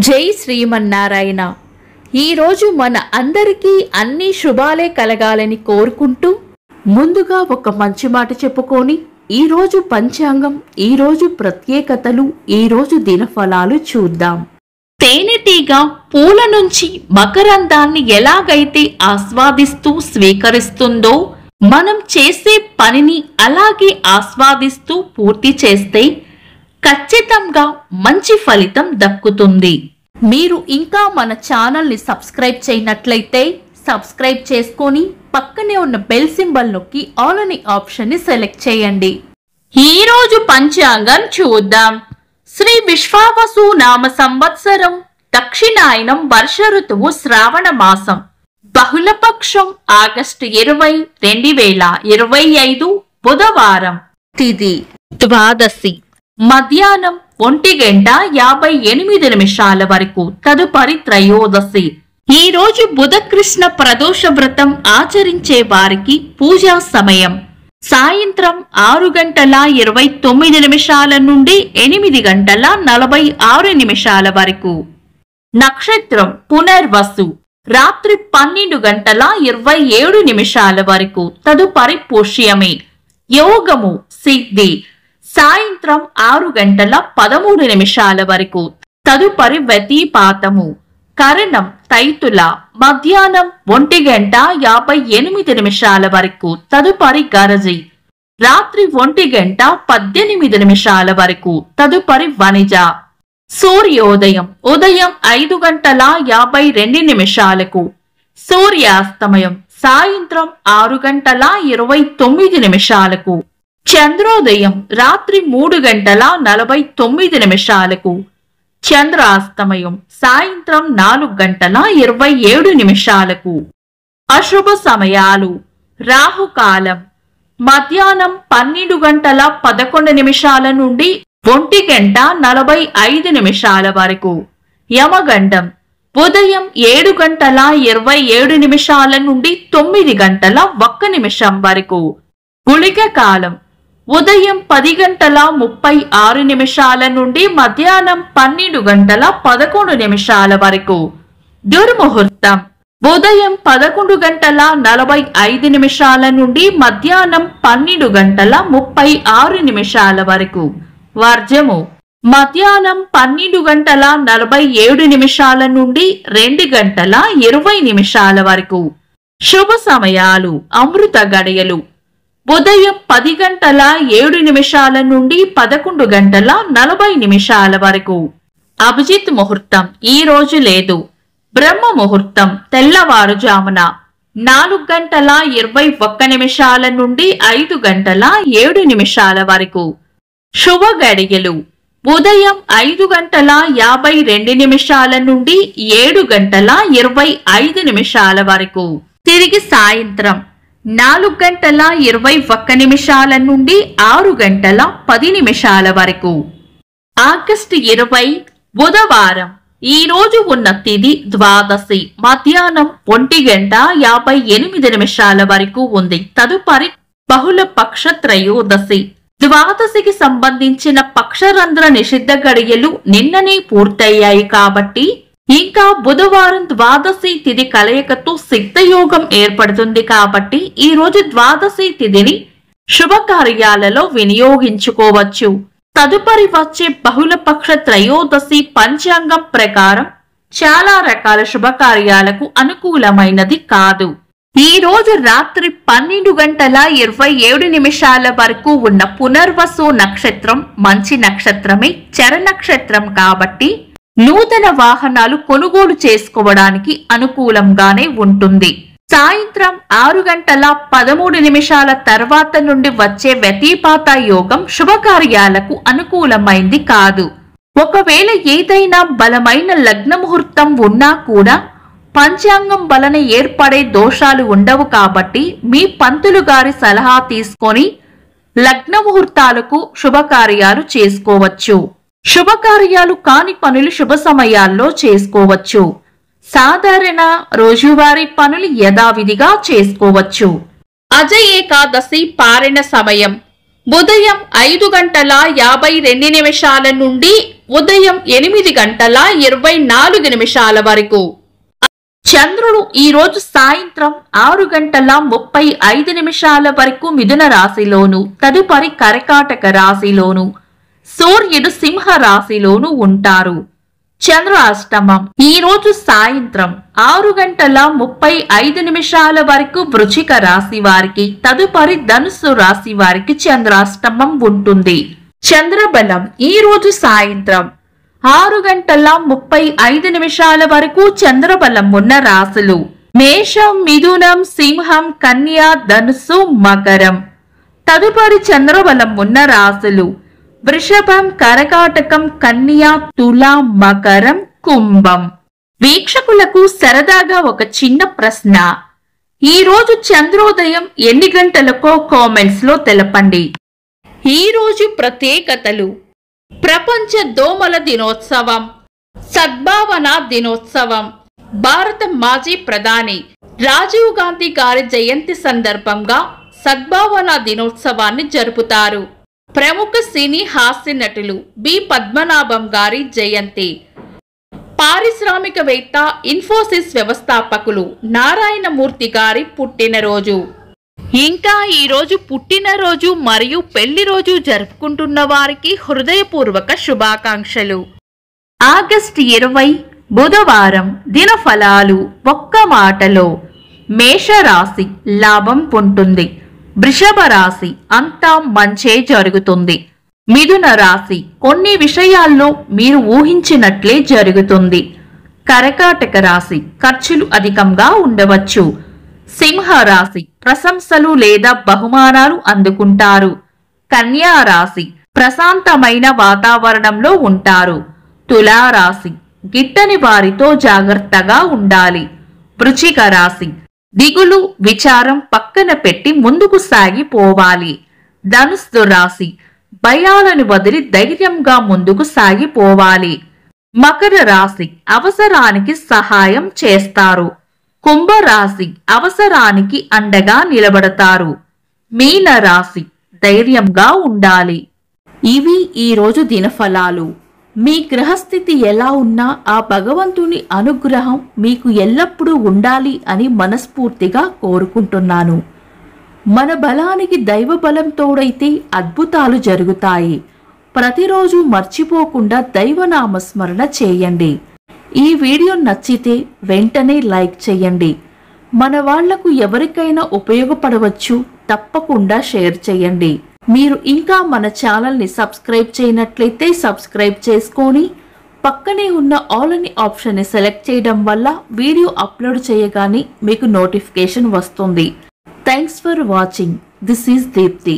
జై శ్రీమన్నారాయణ. ఈరోజు మన అందరికీ అన్ని శుభాలే కలగాలని కోరుకుంటూ ముందుగా ఒక మంచి మాట చెప్పుకొని ఈరోజు పంచాంగం, ఈరోజు ప్రత్యేకతలు, ఈరోజు దినఫలాలు చూద్దాం. తేనెటీగ పూల నుంచి మకరందాన్ని ఎలాగైతే ఆస్వాదిస్తూ స్వీకరిస్తుందో మనం చేసే పనిని అలాగే ఆస్వాదిస్తూ పూర్తి చేస్తే ఖచ్చితంగా మంచి ఫలితం దక్కుతుంది. మీరు ఇంకా మన ఛానల్ని సబ్స్క్రైబ్ చేయనట్లయితే సబ్స్క్రైబ్ చేసుకొని పక్కనే ఉన్న బెల్ సింబల్ నొక్కి ఆల్ అనే ఆప్షన్ని సెలెక్ట్ చేయండి. ఈ రోజు పంచాంగం చూద్దాం. శ్రీ విశ్వావసు నామ సంవత్సరం, దక్షిణాయనం, వర్ష ఋతువు, శ్రావణ మాసం, బహుళపక్షం, ఆగస్టు 20, 2025, బుధవారం. తిథి ద్వాదశి, మధ్యాహ్నం 1:58 వరకు. తదుపరి త్రయోదశి. ఈ రోజు బుధకృష్ణ ప్రదోష వ్రతం ఆచరించే వారికి పూజా సమయం సాయంత్రం 6:29 నుండి 8:46 వరకు. నక్షత్రం పునర్వసు, రాత్రి 12:27 వరకు. తదుపరి పుష్యమి. యోగము సిద్ధి, సాయంత్రం 6:13 వరకు. తదుపరి వ్యతిపాతము. కరణం తైతుల, మధ్యాహ్నం 1:58 వరకు. తదుపరి గరజి, రాత్రి 1:18 వరకు. తదుపరి వనిజ. సూర్యోదయం ఉదయం 5:52. సూర్యాస్తమయం సాయంత్రం 6:29. చంద్రోదయం రాత్రి 3:49. చంద్రాస్తమయం సాయంత్రం 4:27. అశుభ సమయాలు. రాహుకాలం మధ్యాహ్నం 12:11 నుండి 1:45 వరకు. యమగండం ఉదయం 7:27 నుండి 9:01 వరకు. గుళిక కాలం ఉదయం 10:36 నుండి మధ్యాహ్నం 12:11 వరకు. దుర్ముహూర్తం ఉదయం 11:45 నుండి మధ్యాహ్నం 12:36 వరకు. వర్జము మధ్యాహ్నం 12:47 నుండి 2:20 వరకు. శుభ సమయాలు. అమృత గడియలు ఉదయం 10:07 నుండి 11:40 వరకు. అభిజిత్ ముహూర్తం ఈ రోజు లేదు. బ్రహ్మ ముహూర్తం తెల్లవారుజామున 4:21 నుండి 5:07 వరకు. శుభ గడియలు ఉదయం 5:52 నుండి 7:25 వరకు. తిరిగి సాయంత్రం 4:21 నుండి 6:10 వరకు. ఆగస్టు 20 బుధవారం. ఈ రోజు ఉన్న తిథి ద్వాదశి, మధ్యాహ్నం 1:58 వరకు ఉంది. తదుపరి బహుళ పక్ష త్రయోదశి. ద్వాదశికి సంబంధించిన పక్షరంధ్ర నిషిద్ధ గడియలు నిన్ననే పూర్తయ్యాయి కాబట్టి ఇంకా బుధవారం ద్వాదశి తిథి కలయికతో సిద్ధయోగం ఏర్పడుతుంది కాబట్టి ఈ రోజు ద్వాదశి తిథిని శుభకార్యాలలో వినియోగించుకోవచ్చు. తదుపరి వచ్చే బహుళపక్ష త్రయోదశి పంచాంగం ప్రకారం చాలా రకాల శుభకార్యాలకు అనుకూలమైనది కాదు. ఈ రోజు రాత్రి 12:27 వరకు ఉన్న పునర్వసు నక్షత్రం మంచి నక్షత్రమే, చర నక్షత్రం కాబట్టి నూతన వాహనాలు కొనుగోలు చేసుకోవడానికి అనుకూలంగానే ఉంటుంది. సాయంత్రం 6:13 తర్వాత నుండి వచ్చే వ్యతిపాత యోగం శుభకార్యాలకు అనుకూలమైంది కాదు. ఒకవేళ ఏదైనా బలమైన లగ్న ముహూర్తం ఉన్నా కూడా పంచాంగం వలన ఏర్పడే దోషాలు ఉండవు కాబట్టి మీ పంతులు గారి సలహా తీసుకొని లగ్న ముహూర్తాలకు శుభకార్యాలు చేసుకోవచ్చు. శుభకార్యాలు కాని పనులు శుభ సమయాల్లో చేసుకోవచ్చు. సాధారణ రోజువారీ పనులు యథావిధిగా చేసుకోవచ్చు. అజ ఏకాదశి పారణ సమయం ఉదయం 5:52 నుండి ఉదయం 8:24 వరకు. చంద్రుడు ఈ రోజు సాయంత్రం 6:35 వరకు మిథున రాశిలోను, తదుపరి కర్కాటక రాశిలోను, సూర్యుడు సింహ రాశిలోను ఉంటారు. చంద్రాష్టమం ఈ రోజు సాయంత్రం 6:35 వరకు వృశ్చిక రాశి వారికి, తదుపరి ధనుస్సు రాశి వారికి చంద్రాష్టమం ఉంటుంది. చంద్రబలం ఈ రోజు సాయంత్రం 6:35 వరకు చంద్రబలం ఉన్న రాశులు మేషం, మిథునం, సింహం, కన్య, ధనుస్సు, మకరం. తదుపరి చంద్రబలం ఉన్న రాశులు వృషభం, కర్కాటకం, కన్య, తుల, మకరం, కుంభం. వీక్షకులకు సరదాగా ఒక చిన్న ప్రశ్న. ఈ రోజు చంద్రోదయం ఎన్ని గంటలకో కామెంట్స్ లో తెలపండి. ఈ రోజు ప్రత్యేకతలు: ప్రపంచ దోమల దినోత్సవం, సద్భావన దినోత్సవం, భారత మాజీ ప్రధాని రాజీవ్ గాంధీ గారి జయంతి సందర్భంగా సద్భావన దినోత్సవాన్ని జరుపుతారు. ప్రముఖ సినీ హాస్య నటులు బి పద్మనాభం గారి జయంతి, పారిశ్రామికవేత్త ఇన్ఫోసిస్ వ్యవస్థాపకులు నారాయణమూర్తి గారి పుట్టినరోజు. ఇంకా ఈ రోజు పుట్టినరోజు మరియు పెళ్లి రోజు జరుపుకుంటున్న వారికి హృదయపూర్వక శుభాకాంక్షలు. ఆగస్టు 20 బుధవారం. దినఫలాలు ఒక్క మాటలో: మేషరాశి లాభం పొందుతుంది. వృషభ రాశి అంతా మంచే జరుగుతుంది. మిథున రాశి కొన్ని విషయాల్లో మీరు ఊహించినట్లే జరుగుతుంది. కర్కాటక రాశి ఖర్చులు అధికంగా ఉండవచ్చు. సింహ రాశి ప్రశంసలు లేదా బహుమానాలు అందుకుంటారు. కన్యా రాశి ప్రశాంతమైన వాతావరణంలో ఉంటారు. తులా రాశి గిట్టని వారితో జాగ్రత్తగా ఉండాలి. వృశ్చిక రాశి దిగులు, విచారం పక్కన పెట్టి ముందుకు సాగిపోవాలి. ధనుస్సు రాశి భయాలను వదిలి ధైర్యంగా ముందుకు సాగిపోవాలి. మకర రాశి అవసరానికి సహాయం చేస్తారు. కుంభరాశి అవసరానికి అండగా నిలబడతారు. మీన రాశి ధైర్యంగా ఉండాలి. ఇవి ఈ రోజు దినఫలాలు. మీ గ్రహస్థితి ఎలా ఉన్నా ఆ భగవంతుని అనుగ్రహం మీకు ఎల్లప్పుడూ ఉండాలి అని మనస్ఫూర్తిగా కోరుకుంటున్నాను. మన బలానికి దైవ బలం తోడైతే అద్భుతాలు జరుగుతాయి. ప్రతిరోజు మర్చిపోకుండా దైవనామస్మరణ చేయండి. ఈ వీడియో నచ్చితే వెంటనే లైక్ చేయండి. మన వాళ్లకు ఎవరికైనా ఉపయోగపడవచ్చు, తప్పకుండా షేర్ చేయండి. మీరు ఇంకా మన ఛానల్ని సబ్స్క్రైబ్ చేయనట్లయితే సబ్స్క్రైబ్ చేసుకొని పక్కనే ఉన్న ఆల్ అని ఆప్షన్ని సెలెక్ట్ చేయడం వల్ల వీడియో అప్లోడ్ చేయగానే మీకు నోటిఫికేషన్ వస్తుంది. Thanks for watching. This is Deepti.